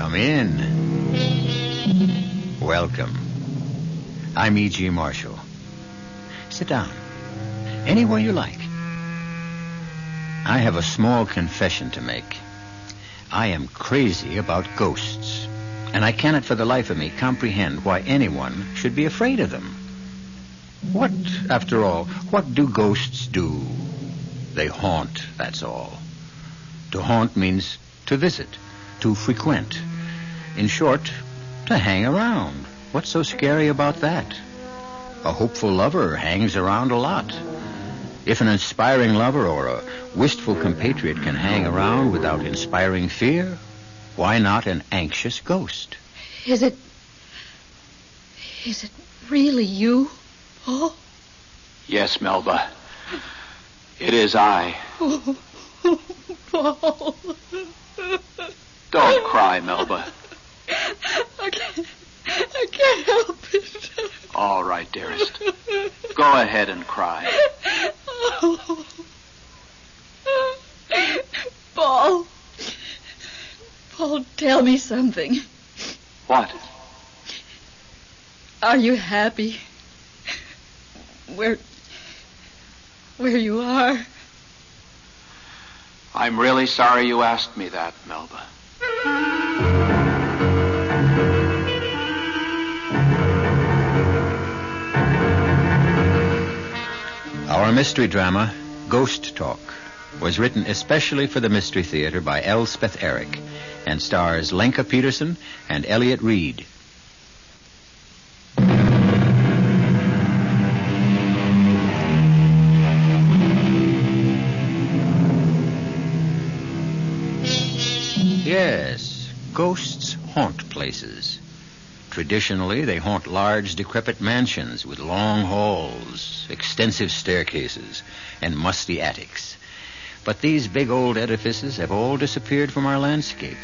Come in. Welcome. I'm E.G. Marshall. Sit down. Anywhere you like. I have a small confession to make. I am crazy about ghosts, and I cannot for the life of me comprehend why anyone should be afraid of them. What, after all, what do ghosts do? They haunt, that's all. To haunt means to visit, to frequent. In short, to hang around. What's so scary about that? A hopeful lover hangs around a lot. If an inspiring lover or a wistful compatriot can hang around without inspiring fear, why not an anxious ghost? Is it really you, Paul? Yes, Melba. It is I. Oh, Paul. Don't cry, Melba. I can't help it. All right, dearest. Go ahead and cry. Oh. Paul, tell me something. What? Are you happy? Where you are? I'm really sorry you asked me that, Melba. Our mystery drama, Ghost Talk, was written especially for the Mystery Theater by Elspeth Eric and stars Lenka Peterson and Elliot Reed. Yes, ghosts haunt places. Traditionally, they haunt large, decrepit mansions with long halls, extensive staircases, and musty attics. But these big old edifices have all disappeared from our landscape,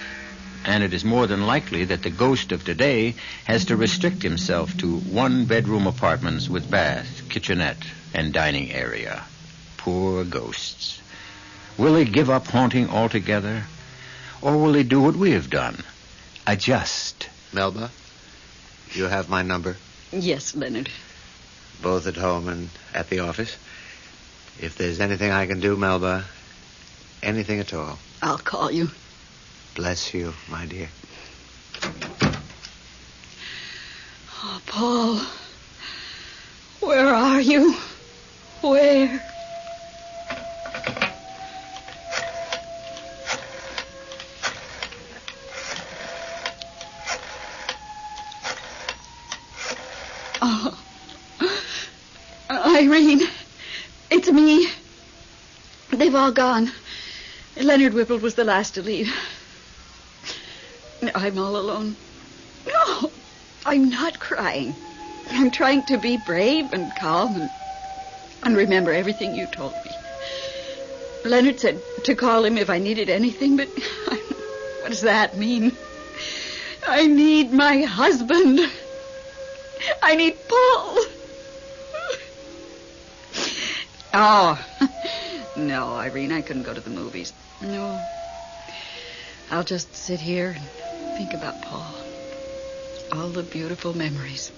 and it is more than likely that the ghost of today has to restrict himself to one-bedroom apartments with bath, kitchenette, and dining area. Poor ghosts. Will they give up haunting altogether? Or will they do what we have done? Adjust. Melba, you have my number? Yes, Leonard. Both at home and at the office. If there's anything I can do, Melba, anything at all. I'll call you. Bless you, my dear. Oh, Paul. Where are you? Where? Oh. Irene, it's me. They've all gone. Leonard Whipple was the last to leave. I'm all alone. No, I'm not crying. I'm trying to be brave and calm and remember everything you told me. Leonard said to call him if I needed anything, but what does that mean? I need my husband. I need Paul. Oh, no, Irene, I couldn't go to the movies. No. I'll just sit here and think about Paul. All the beautiful memories.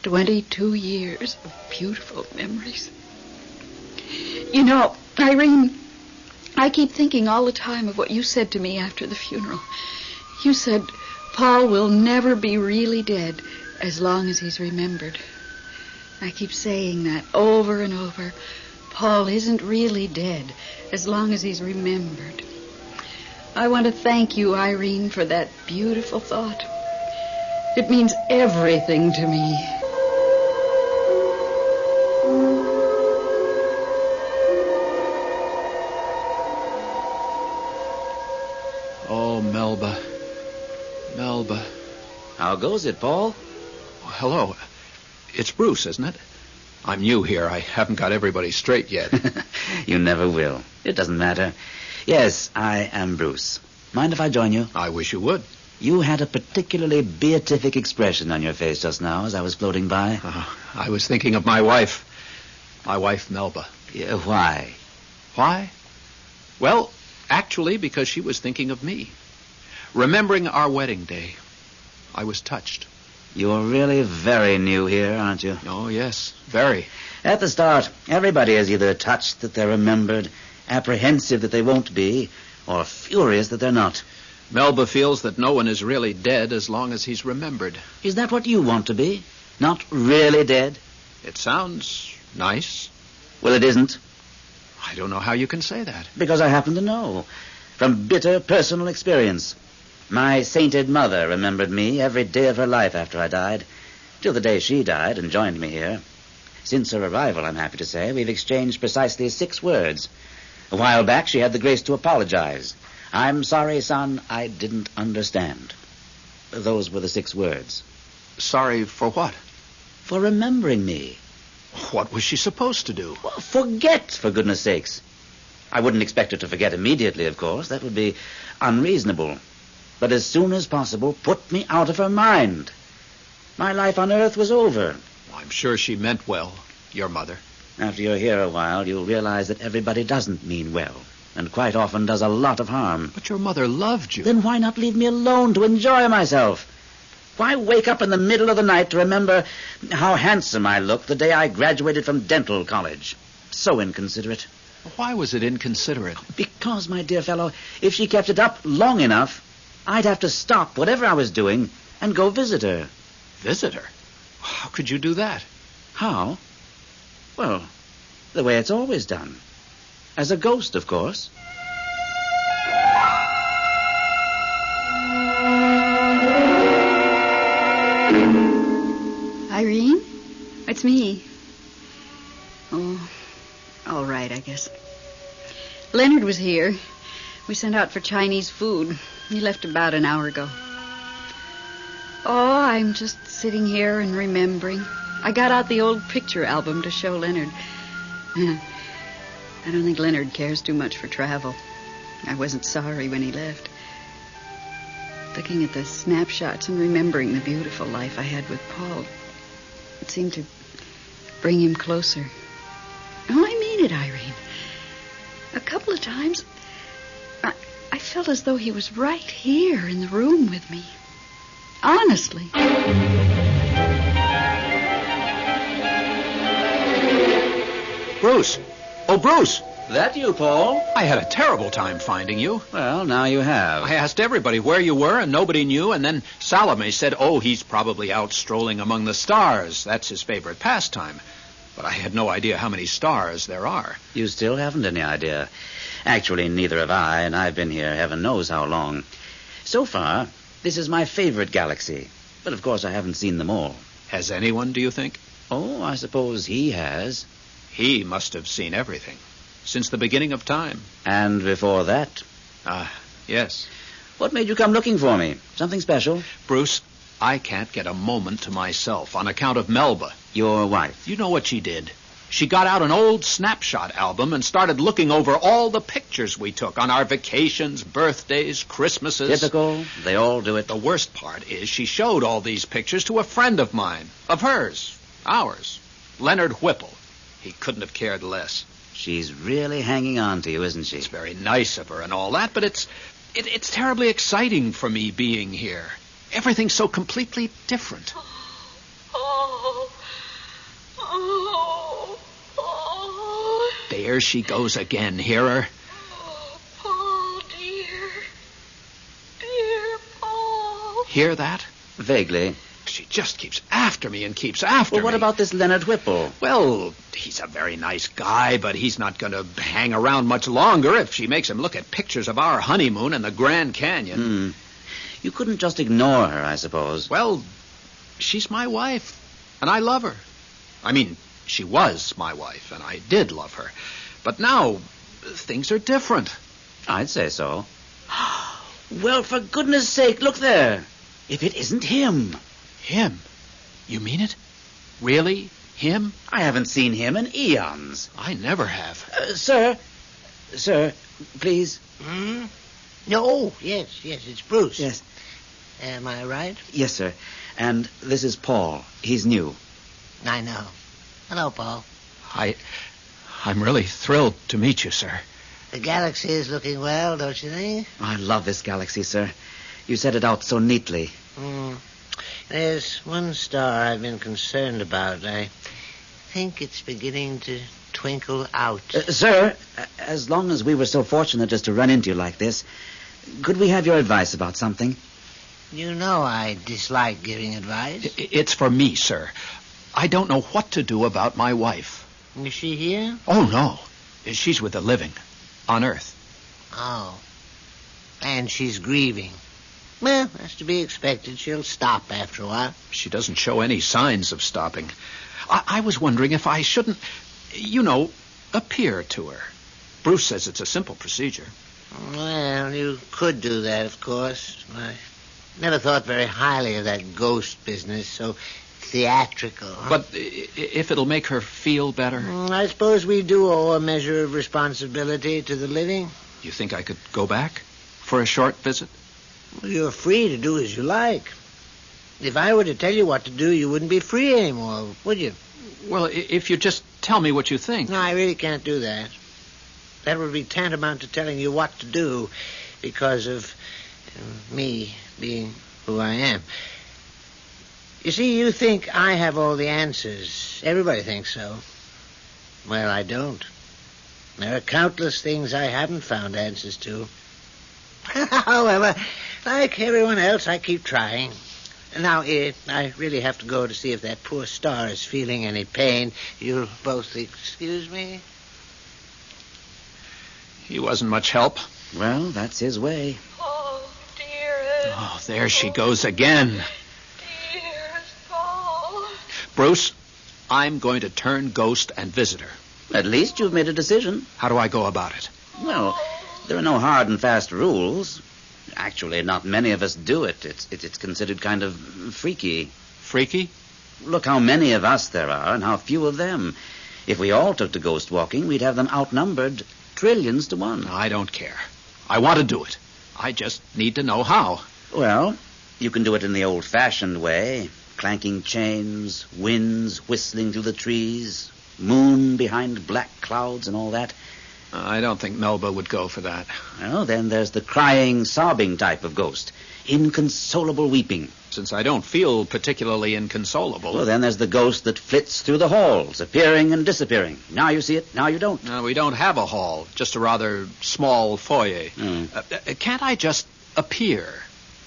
22 years of beautiful memories. You know, Irene, I keep thinking all the time of what you said to me after the funeral. You said Paul will never be really dead as long as he's remembered. I keep saying that over and over. Paul isn't really dead as long as he's remembered. I want to thank you, Irene, for that beautiful thought. It means everything to me. Oh, Melba. Melba. How goes it, Paul? Oh, hello. It's Bruce, isn't it? I'm new here. I haven't got everybody straight yet. You never will. It doesn't matter. Yes, I am Bruce. Mind if I join you? I wish you would. You had a particularly beatific expression on your face just now as I was floating by. I was thinking of my wife. My wife, Melba. Yeah, why? Why? Well, actually, because she was thinking of me. Remembering our wedding day, I was touched. You're really very new here, aren't you? Oh, yes, very. At the start, everybody is either touched that they're remembered, apprehensive that they won't be, or furious that they're not. Melba feels that no one is really dead as long as he's remembered. Is that what you want to be? Not really dead? It sounds nice. Well, it isn't. I don't know how you can say that. Because I happen to know. From bitter personal experience. My sainted mother remembered me every day of her life after I died, till the day she died and joined me here. Since her arrival, I'm happy to say, we've exchanged precisely 6 words. A while back, she had the grace to apologize. I'm sorry, son, I didn't understand. Those were the 6 words. Sorry for what? For remembering me. What was she supposed to do? Well, forget, for goodness sakes. I wouldn't expect her to forget immediately, of course. That would be unreasonable. But as soon as possible, put me out of her mind. My life on Earth was over. I'm sure she meant well, your mother. After you're here a while, you'll realize that everybody doesn't mean well, and quite often does a lot of harm. But your mother loved you. Then why not leave me alone to enjoy myself? Why wake up in the middle of the night to remember how handsome I looked the day I graduated from dental college? So inconsiderate. Why was it inconsiderate? Because, my dear fellow, if she kept it up long enough, I'd have to stop whatever I was doing and go visit her. Visit her? How could you do that? How? Well, the way it's always done. As a ghost, of course. Irene? It's me. Oh, all right, I guess. Leonard was here. We sent out for Chinese food. He left about an hour ago. Oh, I'm just sitting here and remembering. I got out the old picture album to show Leonard. I don't think Leonard cares too much for travel. I wasn't sorry when he left. Looking at the snapshots and remembering the beautiful life I had with Paul, it seemed to bring him closer. Oh, I mean it, Irene. A couple of times, I felt as though he was right here in the room with me. Honestly. Bruce! Oh, Bruce! That you, Paul? I had a terrible time finding you. Well, now you have. I asked everybody where you were, and nobody knew, and then Salome said, oh, he's probably out strolling among the stars. That's his favorite pastime. But I had no idea how many stars there are. You still haven't any idea. Actually, neither have I, and I've been here heaven knows how long. So far, this is my favorite galaxy. But of course I haven't seen them all. Has anyone, do you think? Oh, I suppose he has. He must have seen everything. Since the beginning of time. And before that? Yes. What made you come looking for me? Something special? Bruce, I can't get a moment to myself on account of Melba. Your wife. You know what she did? She got out an old snapshot album and started looking over all the pictures we took on our vacations, birthdays, Christmases. Typical. They all do it. The worst part is she showed all these pictures to a friend of mine. Of hers. Ours. Leonard Whipple. He couldn't have cared less. She's really hanging on to you, isn't she? It's very nice of her and all that, but it's terribly exciting for me being here. Everything's so completely different. There she goes again. Hear her? Oh, Paul, dear. Dear Paul. Hear that? Vaguely. She just keeps after me and keeps after me. Well, what about this Leonard Whipple? Well, he's a very nice guy, but he's not going to hang around much longer if she makes him look at pictures of our honeymoon in the Grand Canyon. You couldn't just ignore her, I suppose. Well, she's my wife, and I love her. I mean, she was my wife, and I did love her. But now, things are different. I'd say so. Well, for goodness sake, look there. If it isn't him. Him? You mean it? Really? Him? I haven't seen him in eons. I never have. Sir, please. No, yes, it's Bruce. Yes. Am I right? Yes, sir. And this is Paul. He's new. I know. Hello, Paul. I'm really thrilled to meet you, sir. The galaxy is looking well, don't you think? I love this galaxy, sir. You said it out so neatly. There's one star I've been concerned about. I think it's beginning to twinkle out. Sir, as long as we were so fortunate as to run into you like this, could we have your advice about something? You know I dislike giving advice. It's for me, sir. I don't know what to do about my wife. Is she here? Oh, no. She's with the living. On Earth. Oh. And she's grieving. Well, that's to be expected. She'll stop after a while. She doesn't show any signs of stopping. I was wondering if I shouldn't, appear to her. Bruce says it's a simple procedure. Well, you could do that, of course. I never thought very highly of that ghost business, so theatrical. But if it'll make her feel better? I suppose we do owe a measure of responsibility to the living. You think I could go back for a short visit? Well, you're free to do as you like. If I were to tell you what to do, you wouldn't be free anymore, would you? Well, if you just tell me what you think. No, I really can't do that. That would be tantamount to telling you what to do because of me being who I am. You see, you think I have all the answers. Everybody thinks so. Well, I don't. There are countless things I haven't found answers to. However, like everyone else, I keep trying. Now, I really have to go to see if that poor star is feeling any pain. You'll both excuse me? He wasn't much help. Well, that's his way. Oh, dearest. Oh, there she goes again. Dearest Paul. Bruce, I'm going to turn ghost and visit her. At least you've made a decision. How do I go about it? Well, there are no hard and fast rules. Actually, not many of us do it. It's considered kind of freaky. Freaky? Look how many of us there are and how few of them. If we all took to ghost walking, we'd have them outnumbered trillions to one. I don't care. I want to do it. I just need to know how. Well, you can do it in the old-fashioned way. Clanking chains, winds whistling through the trees, moon behind black clouds and all that. I don't think Melba would go for that. Well, then there's the crying, sobbing type of ghost. Inconsolable weeping. Since I don't feel particularly inconsolable. Well, then there's the ghost that flits through the halls, appearing and disappearing. Now you see it, now you don't. No, we don't have a hall, just a rather small foyer. Can't I just appear?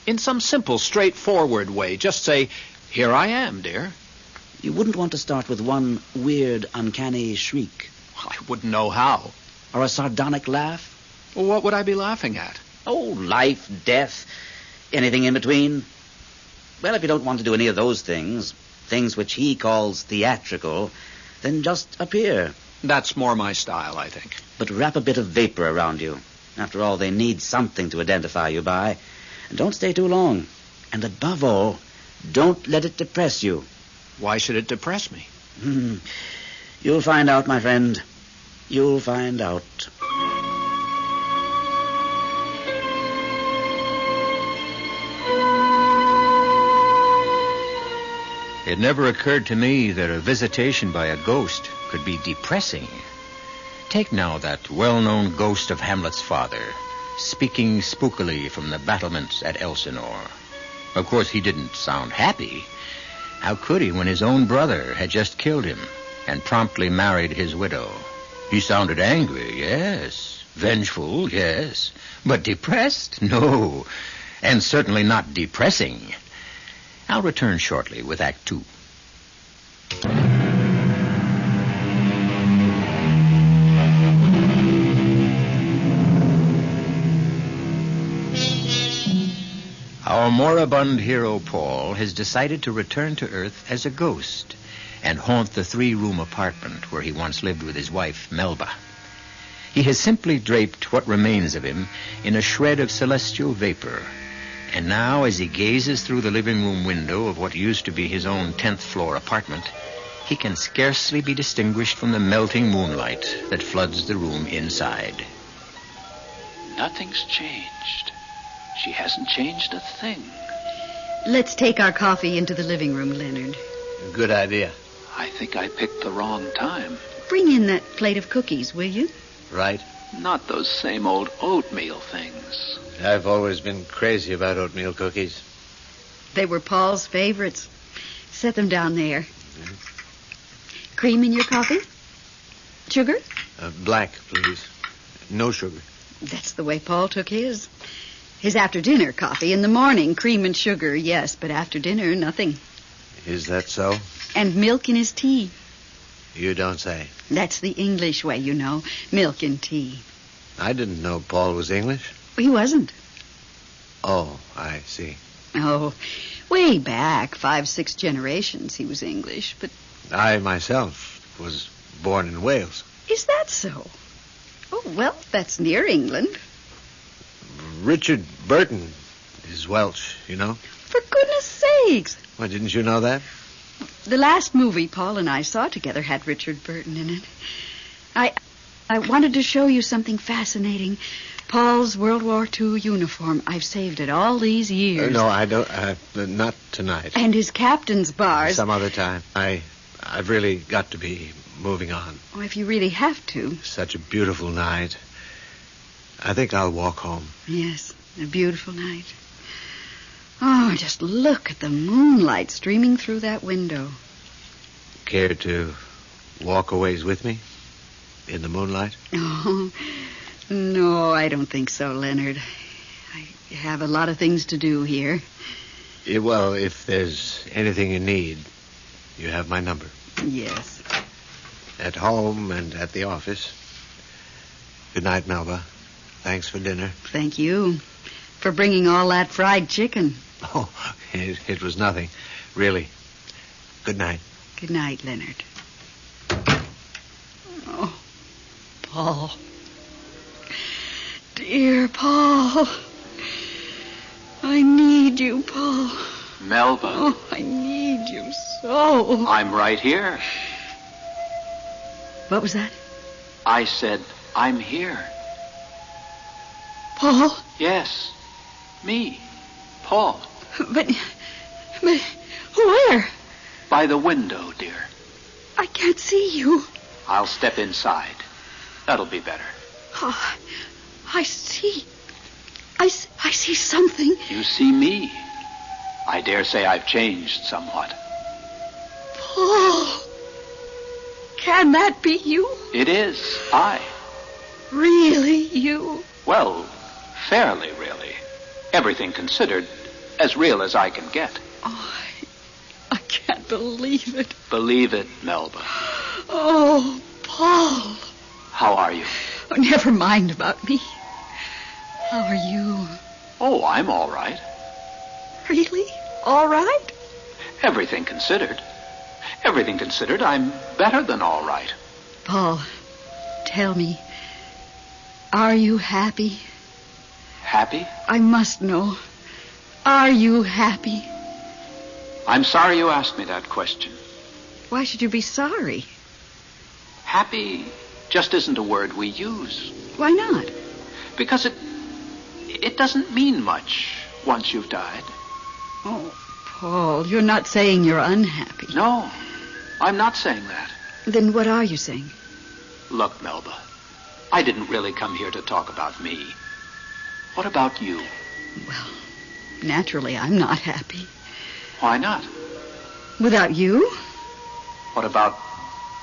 In some simple, straightforward way. Just say, here I am, dear. You wouldn't want to start with one weird, uncanny shriek. I wouldn't know how. Or a sardonic laugh? Well, what would I be laughing at? Oh, life, death, anything in between. Well, if you don't want to do any of those things which he calls theatrical, then just appear. That's more my style, I think. But wrap a bit of vapor around you. After all, they need something to identify you by. And don't stay too long. And above all, don't let it depress you. Why should it depress me? You'll find out, my friend. You'll find out. It never occurred to me that a visitation by a ghost could be depressing. Take now that well-known ghost of Hamlet's father, speaking spookily from the battlements at Elsinore. Of course, he didn't sound happy. How could he when his own brother had just killed him and promptly married his widow? He sounded angry, yes. Vengeful, yes. But depressed? No. And certainly not depressing. I'll return shortly with Act 2. Our moribund hero, Paul, has decided to return to Earth as a ghost and haunt the 3-room apartment where he once lived with his wife, Melba. He has simply draped what remains of him in a shred of celestial vapor. And now, as he gazes through the living room window of what used to be his own 10th-floor apartment, he can scarcely be distinguished from the melting moonlight that floods the room inside. Nothing's changed. She hasn't changed a thing. Let's take our coffee into the living room, Leonard. Good idea. I think I picked the wrong time. Bring in that plate of cookies, will you? Right. Not those same old oatmeal things. I've always been crazy about oatmeal cookies. They were Paul's favorites. Set them down there. Cream in your coffee? Sugar? Black, please. No sugar. That's the way Paul took his. His after-dinner coffee. In the morning, cream and sugar, yes, but after dinner, nothing. Is that so? And milk in his tea. You don't say. That's the English way, you know. Milk and tea. I didn't know Paul was English. He wasn't. Oh, I see. Oh, way back, 5, 6 generations, he was English, but... I myself was born in Wales. Is that so? Oh, well, that's near England. Richard Burton is Welsh, you know. For goodness sakes. Why, didn't you know that? The last movie Paul and I saw together had Richard Burton in it. I wanted to show you something fascinating. Paul's World War II uniform. I've saved it all these years. No, I don't. Not tonight. And his captain's bars. Some other time. I've really got to be moving on. Oh, if you really have to. Such a beautiful night. I think I'll walk home. Yes, a beautiful night. Oh, just look at the moonlight streaming through that window. Care to walk a ways with me? In the moonlight? Oh, no, I don't think so, Leonard. I have a lot of things to do here. Well, if there's anything you need, you have my number. Yes. At home and at the office. Good night, Melba. Thanks for dinner. Thank you for bringing all that fried chicken. Oh, it was nothing. Really. Good night. Good night, Leonard. Oh, Paul. Dear Paul. I need you, Paul. Melba. Oh, I need you so. I'm right here. What was that? I said, I'm here. Paul? Yes. Me. Paul. But where? By the window, dear. I can't see you. I'll step inside. That'll be better. Oh, I see. I see something. You see me. I dare say I've changed somewhat. Paul. Can that be you? It is. I. Really you? Well, fairly really. Everything considered, as real as I can get. Oh, I can't believe it. Believe it, Melba. Oh, Paul. How are you? Oh, never mind about me. How are you? Oh, I'm all right. Really? All right? Everything considered. Everything considered, I'm better than all right. Paul, tell me, are you happy? Happy? I must know. Are you happy? I'm sorry you asked me that question. Why should you be sorry? Happy just isn't a word we use. Why not? Because it doesn't mean much once you've died. Oh, Paul, you're not saying you're unhappy. No, I'm not saying that. Then what are you saying? Look, Melba, I didn't really come here to talk about me. What about you? Well, naturally, I'm not happy. Why not? Without you? What about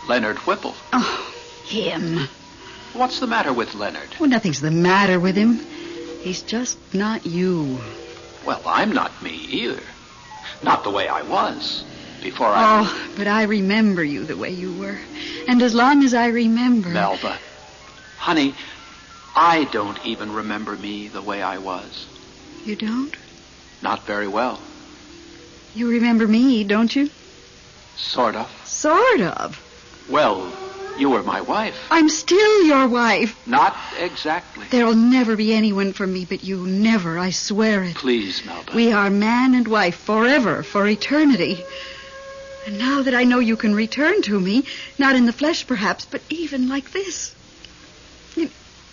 Leonard Whipple? Oh, him. What's the matter with Leonard? Oh, nothing's the matter with him. He's just not you. Well, I'm not me either. Not the way I was before I... Oh, but I remember you the way you were. And as long as I remember... Melba, honey, I don't even remember me the way I was. You don't? Not very well. You remember me, don't you? Sort of. Sort of. Well, you were my wife. I'm still your wife. Not exactly. There'll never be anyone for me but you. Never, I swear it. Please, Melba. We are man and wife forever, for eternity. And now that I know you can return to me, not in the flesh perhaps, but even like this.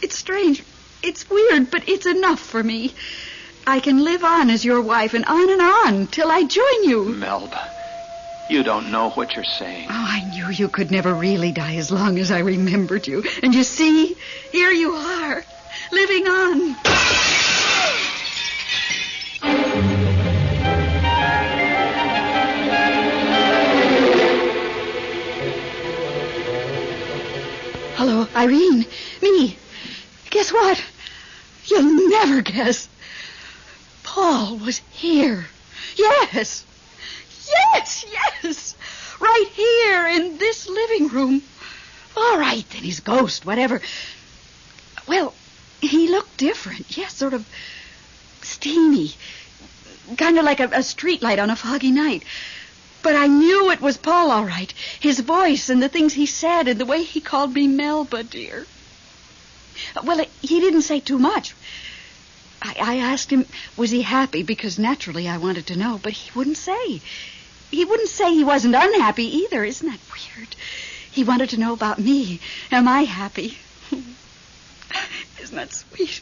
It's strange. It's weird, but it's enough for me. I can live on as your wife and on till I join you. Melba, You don't know what you're saying. Oh, I knew you could never really die as long as I remembered you. And you see, here you are, living on. Hello, Irene. Me. Guess what? You'll never guess. Paul was here. Yes. Yes. Right here in this living room. All right, then he's ghost, whatever. Well, he looked different. Yes, sort of steamy. Kind of like a street light on a foggy night. But I knew it was Paul, all right. His voice and the things he said and the way he called me Melba, dear. Well, he didn't say too much. I asked him, was he happy? Because naturally I wanted to know, but he wouldn't say. He wouldn't say he wasn't unhappy either. Isn't that weird? He wanted to know about me. Am I happy? Isn't that sweet?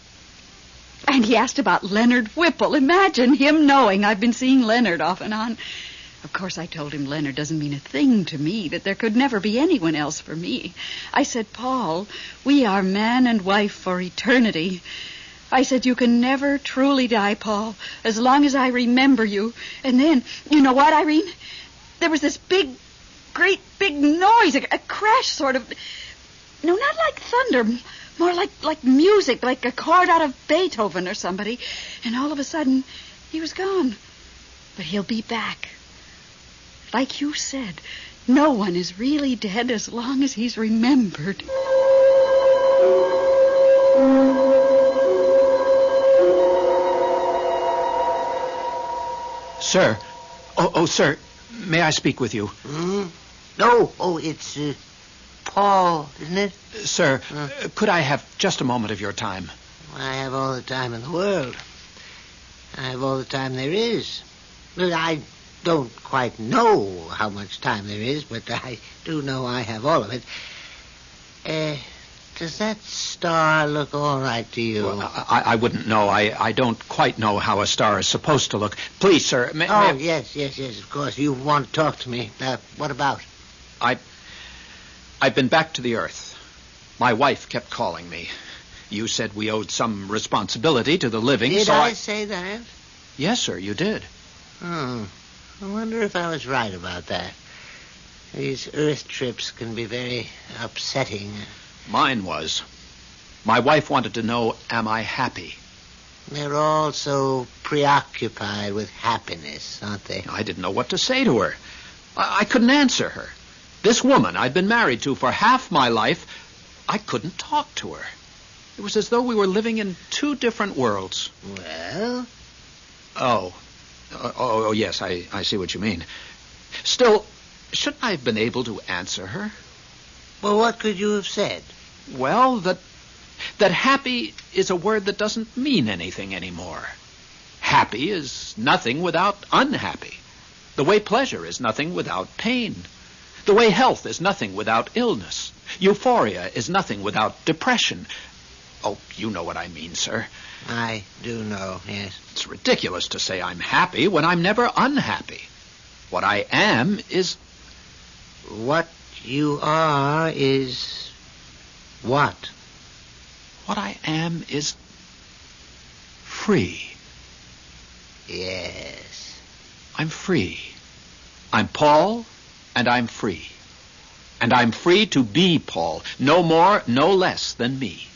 And he asked about Leonard Whipple. Imagine him knowing I've been seeing Leonard off and on. Of course, I told him Leonard doesn't mean a thing to me, that there could never be anyone else for me. I said, Paul, we are man and wife for eternity. I said, you can never truly die, Paul, as long as I remember you. And then, you know what, Irene? There was this great big noise, a crash sort of. No, not like thunder, more like music, like a chord out of Beethoven or somebody. And all of a sudden, he was gone. But he'll be back. Like you said, no one is really dead as long as he's remembered. Sir. Oh, sir. May I speak with you? No. Oh, it's Paul, isn't it? Sir, could I have just a moment of your time? I have all the time in the world. I have all the time there is. But I don't quite know how much time there is, but I do know I have all of it. Does that star look all right to you? Well, I wouldn't know. I don't quite know how a star is supposed to look. Please, sir. Yes, of course. You want to talk to me. What about? I've been back to the Earth. My wife kept calling me. You said we owed some responsibility to the living, Did I say that? Yes, sir, you did. I wonder if I was right about that. These Earth trips can be very upsetting. Mine was. My wife wanted to know, am I happy? They're all so preoccupied with happiness, aren't they? I didn't know what to say to her. I couldn't answer her. This woman I'd been married to for half my life, I couldn't talk to her. It was as though we were living in two different worlds. Well? Oh, yes, I see what you mean. Still, shouldn't I have been able to answer her? Well, what could you have said? Well, that happy is a word that doesn't mean anything anymore. Happy is nothing without unhappy. The way pleasure is nothing without pain. The way health is nothing without illness. Euphoria is nothing without depression. Oh, you know what I mean, sir. I do know, yes. It's ridiculous to say I'm happy when I'm never unhappy. What I am is... What you are is... what? What I am is... free. Yes. I'm free. I'm Paul, and I'm free. And I'm free to be Paul, no more, no less than me.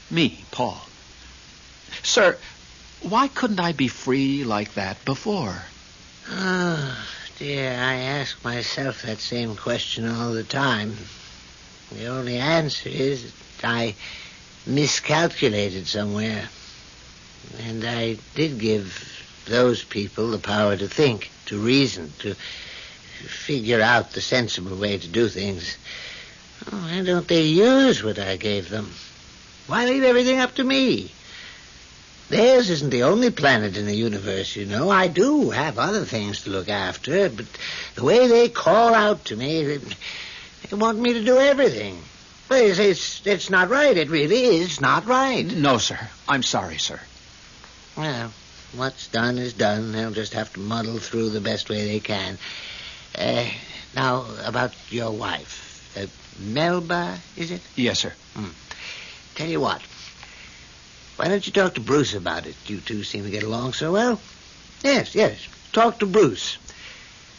Me, Paul. Sir, why couldn't I be free like that before? Oh, dear, I ask myself that same question all the time. The only answer is that I miscalculated somewhere. And I did give those people the power to think, to reason, to figure out the sensible way to do things. Oh, why don't they use what I gave them? Why leave everything up to me? Theirs isn't the only planet in the universe, you know. I do have other things to look after, but the way they call out to me, they want me to do everything. Well, it's not right. It really is not right. No, sir. I'm sorry, sir. Well, what's done is done. They'll just have to muddle through the best way they can. Now, about your wife. Melba, is it? Yes, sir. Tell you what. Why don't you talk to Bruce about it? You two seem to get along so well. Yes. Talk to Bruce.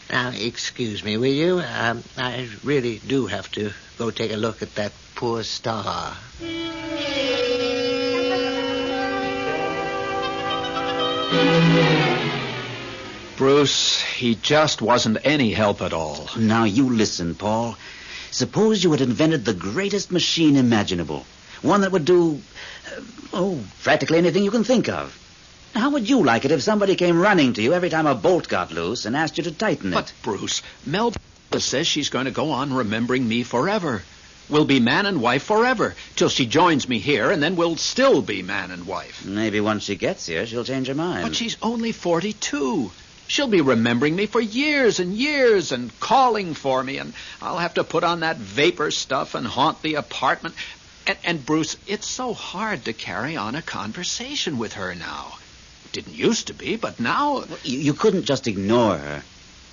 Now, excuse me, will you? I really do have to go take a look at that poor star. Bruce, he just wasn't any help at all. Now, you listen, Paul. Suppose you had invented the greatest machine imaginable. One that would do, practically anything you can think of. How would you like it if somebody came running to you every time a bolt got loose and asked you to tighten it? But, Bruce, Melba says she's going to go on remembering me forever. We'll be man and wife forever, till she joins me here, and then we'll still be man and wife. Maybe once she gets here, she'll change her mind. But she's only 42. She'll be remembering me for years and years and calling for me, and I'll have to put on that vapor stuff and haunt the apartment. And Bruce, it's so hard to carry on a conversation with her now. It didn't used to be, but now... Well, you couldn't just ignore her.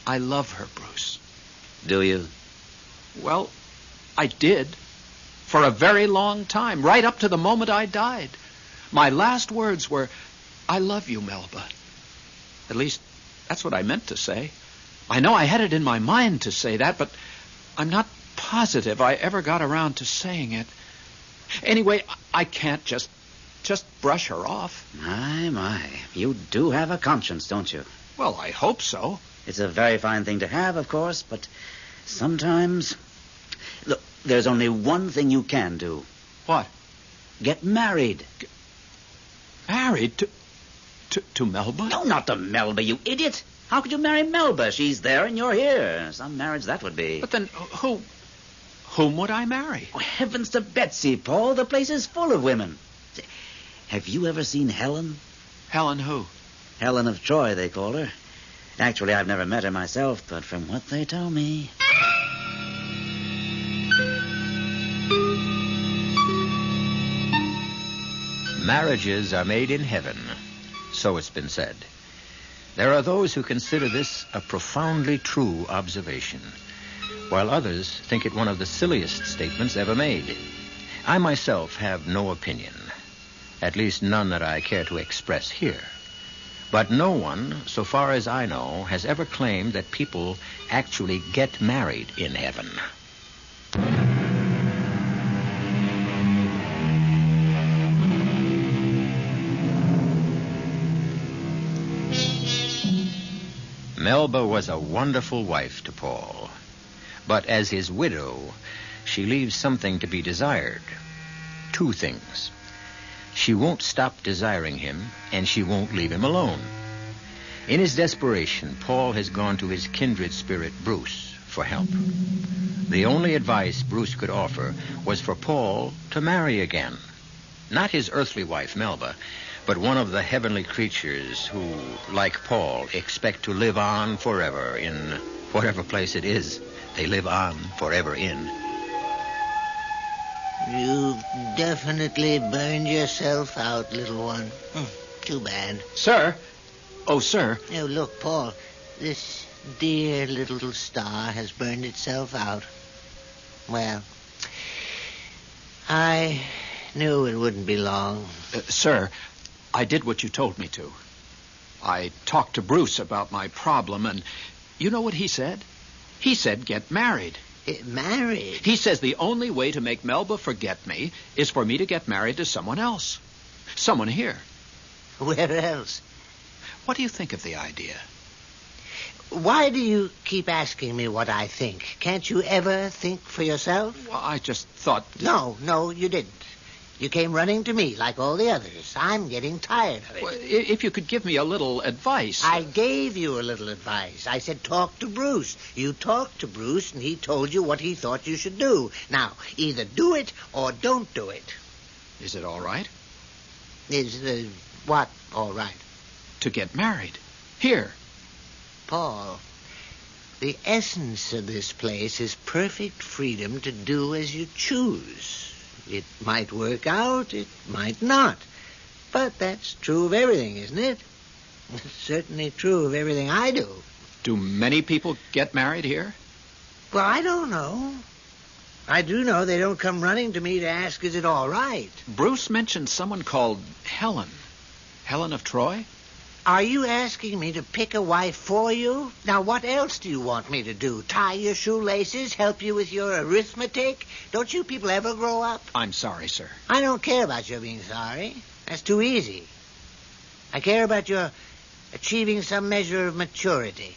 I love her, Bruce. Do you? Well, I did. For a very long time, right up to the moment I died. My last words were, I love you, Melba. At least, that's what I meant to say. I know I had it in my mind to say that, but I'm not positive I ever got around to saying it. Anyway, I can't just brush her off. My. You do have a conscience, don't you? Well, I hope so. It's a very fine thing to have, of course, but sometimes... Look, there's only one thing you can do. What? Get married. Married to Melba? No, not to Melba, you idiot. How could you marry Melba? She's there and you're here. Some marriage that would be. But then whom would I marry? Oh, heavens to Betsy, Paul. The place is full of women. Have you ever seen Helen? Helen who? Helen of Troy, they call her. Actually, I've never met her myself, but from what they tell me... Marriages are made in heaven, so it's been said. There are those who consider this a profoundly true observation, while others think it one of the silliest statements ever made. I myself have no opinion, at least none that I care to express here. But no one, so far as I know, has ever claimed that people actually get married in heaven. Melba was a wonderful wife to Paul. But as his widow, she leaves something to be desired. Two things. She won't stop desiring him, and she won't leave him alone. In his desperation, Paul has gone to his kindred spirit, Bruce, for help. The only advice Bruce could offer was for Paul to marry again. Not his earthly wife, Melba, but one of the heavenly creatures who, like Paul, expect to live on forever in whatever place it is they live on forever in. You've definitely burned yourself out, little one. Too bad. Sir? Oh, sir. Oh, look, Paul, this dear little star has burned itself out. Well, I knew it wouldn't be long. Sir, I did what you told me to. I talked to Bruce about my problem, and you know what he said? He said get married. Married? He says the only way to make Melba forget me is for me to get married to someone else. Someone here. Where else? What do you think of the idea? Why do you keep asking me what I think? Can't you ever think for yourself? Well, I just thought... No, you didn't. You came running to me like all the others. I'm getting tired of it. Well, if you could give me a little advice... I gave you a little advice. I said talk to Bruce. You talked to Bruce, and he told you what he thought you should do. Now, either do it or don't do it. Is it all right? Is what all right? To get married. Here. Paul, the essence of this place is perfect freedom to do as you choose. It might work out, it might not. But that's true of everything, isn't it? It's certainly true of everything I do. Do many people get married here? Well, I don't know. I do know they don't come running to me to ask, is it all right? Bruce mentioned someone called Helen. Helen of Troy? Are you asking me to pick a wife for you? Now, what else do you want me to do? Tie your shoelaces? Help you with your arithmetic? Don't you people ever grow up? I'm sorry, sir. I don't care about your being sorry. That's too easy. I care about your achieving some measure of maturity.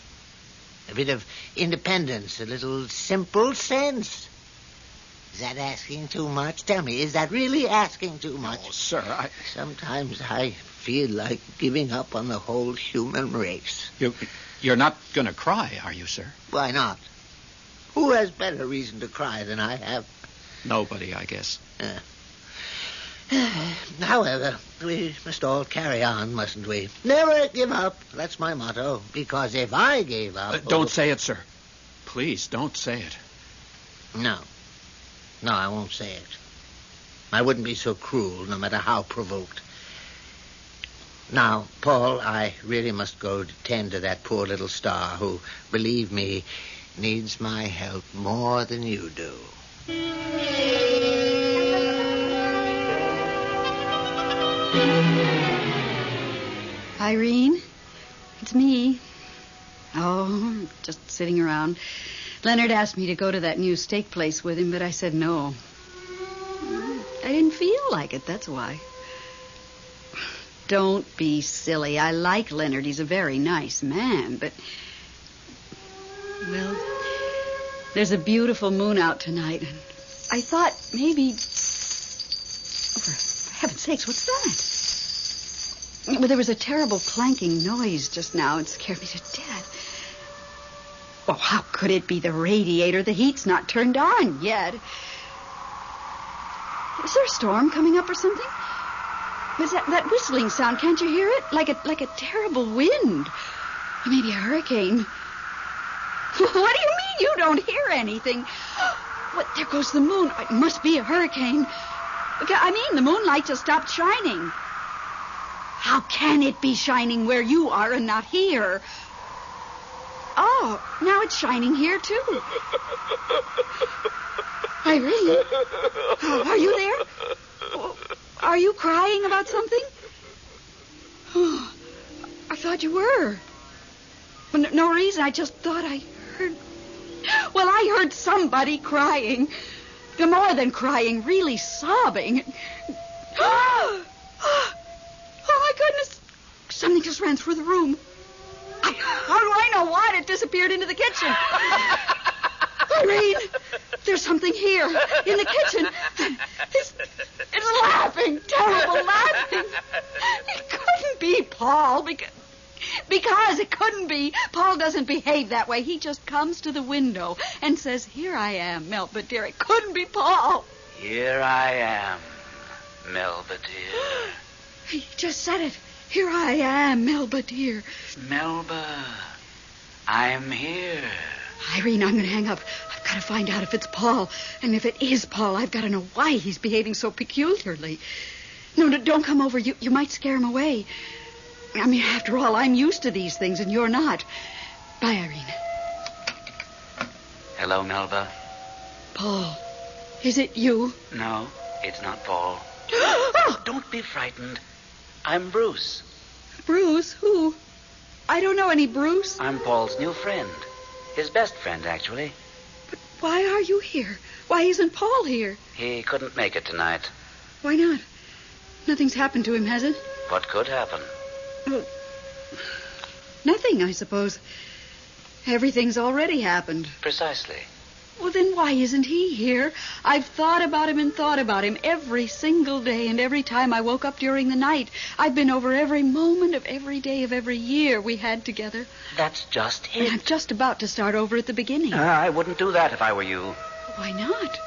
A bit of independence, a little simple sense. Is that asking too much? Tell me, is that really asking too much? Oh, sir, Sometimes I feel like giving up on the whole human race. You're not going to cry, are you, sir? Why not? Who has better reason to cry than I have? Nobody, I guess. However, we must all carry on, mustn't we? Never give up. That's my motto. Because if I gave up... Don't say it, sir. Please, don't say it. No, I won't say it. I wouldn't be so cruel, no matter how provoked. Now, Paul, I really must go to tend to that poor little star who, believe me, needs my help more than you do. Irene, it's me. Oh, just sitting around. Leonard asked me to go to that new steak place with him, but I said no. I didn't feel like it, that's why. Don't be silly. I like Leonard. He's a very nice man, but... Well, there's a beautiful moon out tonight, and I thought maybe... Oh, for heaven's sakes, what's that? Well, there was a terrible clanking noise just now. It scared me to death. Oh, how could it be the radiator? The heat's not turned on yet. Is there a storm coming up or something? Is that whistling sound? Can't you hear it? Like a terrible wind. Or maybe a hurricane. What do you mean you don't hear anything? What? There goes the moon. It must be a hurricane. I mean, the moonlight just stopped shining. How can it be shining where you are and not here? Oh, now it's shining here, too. Irene, are you there? Are you crying about something? Oh, I thought you were. For no reason, I just thought I heard... Well, I heard somebody crying. More than crying, really sobbing. Oh, my goodness. Something just ran through the room. How do I know what? It disappeared into the kitchen. Irene, there's something here in the kitchen. It's laughing, terrible laughing. It couldn't be Paul because it couldn't be. Paul doesn't behave that way. He just comes to the window and says, "Here I am, Melba dear." It couldn't be Paul. Here I am, Melba dear. He just said it. Here I am, Melba dear. Melba, I'm here. Irene, I'm going to hang up. I've got to find out if it's Paul. And if it is Paul, I've got to know why he's behaving so peculiarly. No, don't come over. You might scare him away. I mean, after all, I'm used to these things and you're not. Bye, Irene. Hello, Melba. Paul, is it you? No, it's not Paul. Oh, don't be frightened. I'm Bruce. Bruce? Who? I don't know any Bruce. I'm Paul's new friend. His best friend, actually. But why are you here? Why isn't Paul here? He couldn't make it tonight. Why not? Nothing's happened to him, has it? What could happen? Well, nothing, I suppose. Everything's already happened. Precisely. Well, then why isn't he here? I've thought about him every single day, and every time I woke up during the night. I've been over every moment of every day of every year we had together. That's just it. And I'm just about to start over at the beginning. I wouldn't do that if I were you. Why not?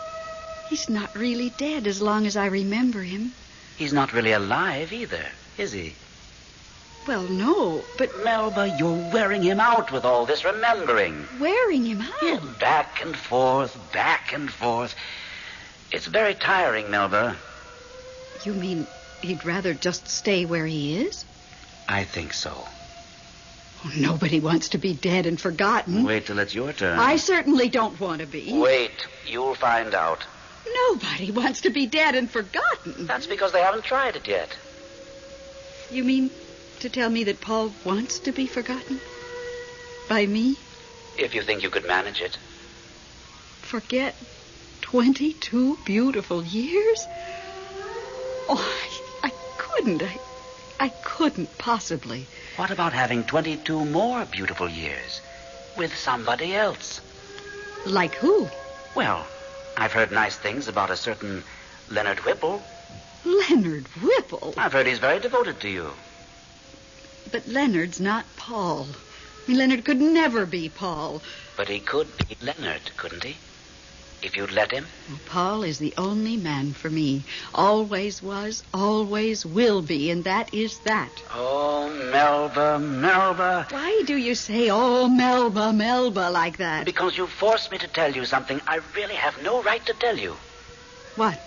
He's not really dead as long as I remember him. He's not really alive either, is he? Well, no, but... Melba, you're wearing him out with all this remembering. Wearing him out? Yeah, back and forth, back and forth. It's very tiring, Melba. You mean he'd rather just stay where he is? I think so. Oh, nobody wants to be dead and forgotten. Wait till it's your turn. I certainly don't want to be. Wait. You'll find out. Nobody wants to be dead and forgotten. That's because they haven't tried it yet. You mean to tell me that Paul wants to be forgotten? By me? If you think you could manage it. Forget 22 beautiful years? Oh, I couldn't. I couldn't possibly. What about having 22 more beautiful years with somebody else? Like who? Well, I've heard nice things about a certain Leonard Whipple. Leonard Whipple? I've heard he's very devoted to you. But Leonard's not Paul. I mean, Leonard could never be Paul. But he could be Leonard, couldn't he? If you'd let him. Well, Paul is the only man for me. Always was, always will be, and that is that. Oh, Melba. Why do you say, oh, Melba, like that? Because you forced me to tell you something I really have no right to tell you. What?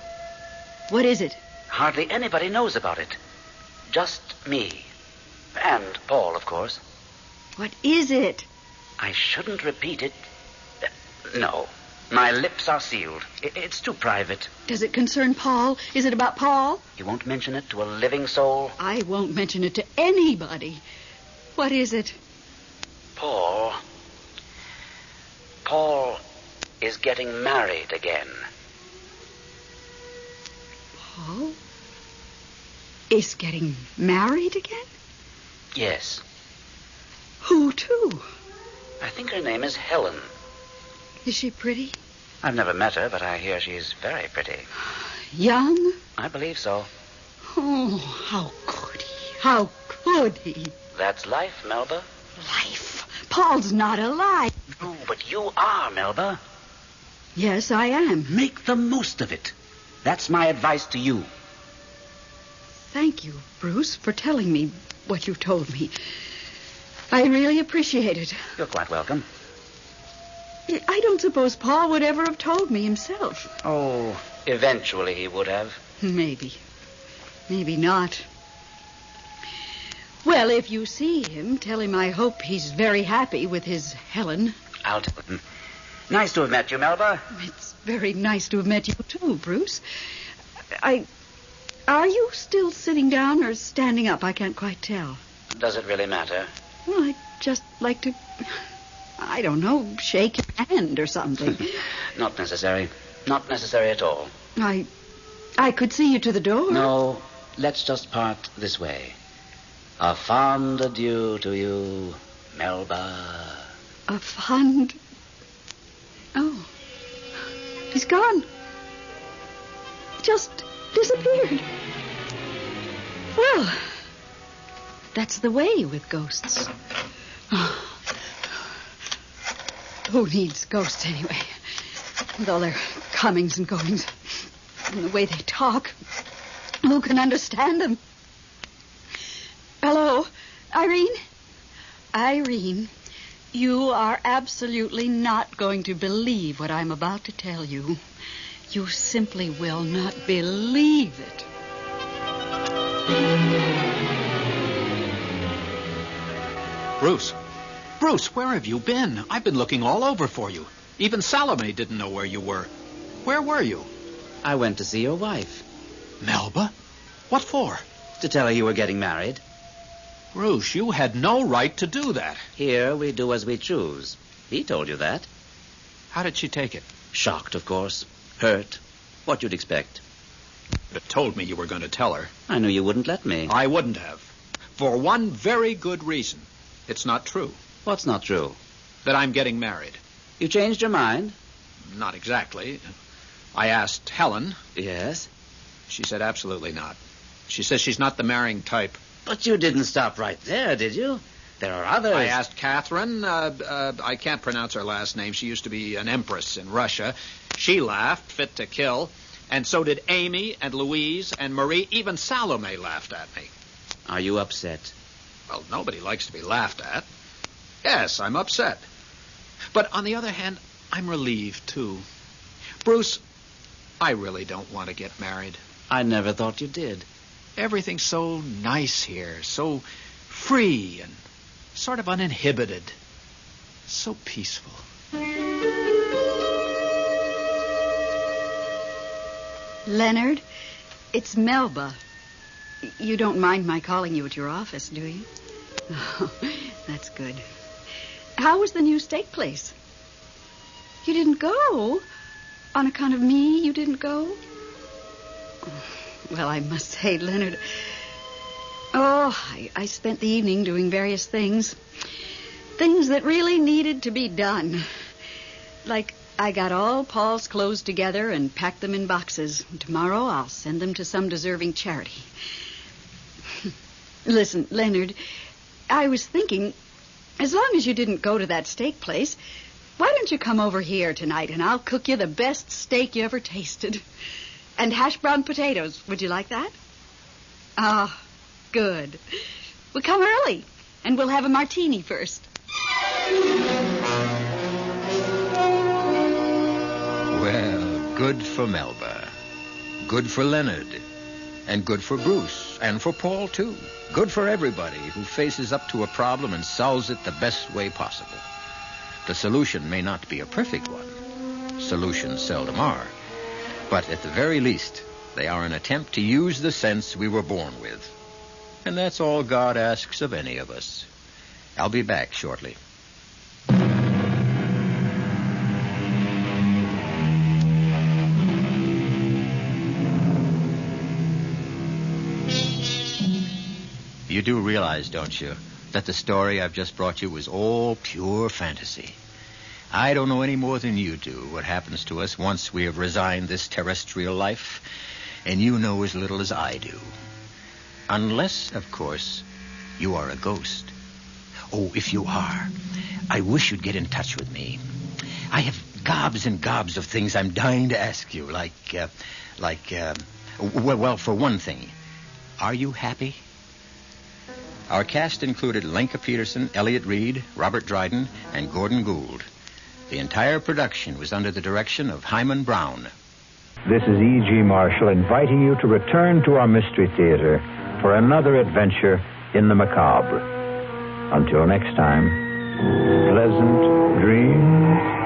What is it? Hardly anybody knows about it. Just me. And Paul, of course. What is it? I shouldn't repeat it. No. My lips are sealed. It's too private. Does it concern Paul? Is it about Paul? You won't mention it to a living soul? I won't mention it to anybody. What is it? Paul is getting married again. Paul is getting married again? Yes. Who to? I think her name is Helen. Is she pretty? I've never met her, but I hear she's very pretty. Young? I believe so. Oh, how could he? How could he? That's life, Melba. Life? Paul's not alive. No, but you are, Melba. Yes, I am. Make the most of it. That's my advice to you. Thank you, Bruce, for telling me what you've told me. I really appreciate it. You're quite welcome. I don't suppose Paul would ever have told me himself. Oh, eventually he would have. Maybe. Maybe not. Well, if you see him, tell him I hope he's very happy with his Helen. I'll tell him. Nice to have met you, Melba. It's very nice to have met you, too, Bruce. Are you still sitting down or standing up? I can't quite tell. Does it really matter? Well, I'd just like to, I don't know, shake your hand or something. Not necessary. Not necessary at all. I could see you to the door. No, let's just part this way. A fond adieu to you, Melba. A fond... Oh. He's gone. Just disappeared. Well, that's the way with ghosts. Oh. Who needs ghosts anyway? With all their comings and goings. And the way they talk. Who can understand them? Hello, Irene? Irene, you are absolutely not going to believe what I'm about to tell you. You simply will not believe it. Bruce, where have you been? I've been looking all over for you. Even Salome didn't know where you were. Where were you? I went to see your wife. Melba? What for? To tell her you were getting married. Bruce, you had no right to do that. Here we do as we choose. He told you that. How did she take it? Shocked, of course. Hurt. What you'd expect. You told me you were going to tell her. I knew you wouldn't let me. I wouldn't have. For one very good reason. It's not true. What's not true? That I'm getting married. You changed your mind? Not exactly. I asked Helen. Yes? She said absolutely not. She says she's not the marrying type. But you didn't stop right there, did you? There are others. I asked Catherine. I can't pronounce her last name. She used to be an empress in Russia. She laughed, fit to kill. And so did Amy and Louise and Marie. Even Salome laughed at me. Are you upset? Well, nobody likes to be laughed at. Yes, I'm upset. But on the other hand, I'm relieved, too. Bruce, I really don't want to get married. I never thought you did. Everything's so nice here, so free and sort of uninhibited. So peaceful. Leonard, it's Melba. You don't mind my calling you at your office, do you? Oh, that's good. How was the new steak place? You didn't go? On account of me, you didn't go? Well, I must say, Leonard, I spent the evening doing various things. Things that really needed to be done. Like, I got all Paul's clothes together and packed them in boxes. Tomorrow I'll send them to some deserving charity. Listen, Leonard, I was thinking, as long as you didn't go to that steak place, why don't you come over here tonight and I'll cook you the best steak you ever tasted. And hash brown potatoes. Would you like that? Ah, good. Well, come early, and we'll have a martini first. Well, good for Melba. Good for Leonard. And good for Bruce. And for Paul, too. Good for everybody who faces up to a problem and solves it the best way possible. The solution may not be a perfect one. Solutions seldom are. But at the very least, they are an attempt to use the sense we were born with. And that's all God asks of any of us. I'll be back shortly. You do realize, don't you, that the story I've just brought you was all pure fantasy. I don't know any more than you do what happens to us once we have resigned this terrestrial life, and you know as little as I do. Unless, of course, you are a ghost. Oh, if you are, I wish you'd get in touch with me. I have gobs and gobs of things I'm dying to ask you, well, for one thing, are you happy? Our cast included Lenka Peterson, Elliot Reed, Robert Dryden, and Gordon Gould. The entire production was under the direction of Hyman Brown. This is E.G. Marshall inviting you to return to our Mystery Theater for another adventure in the macabre. Until next time, pleasant dreams.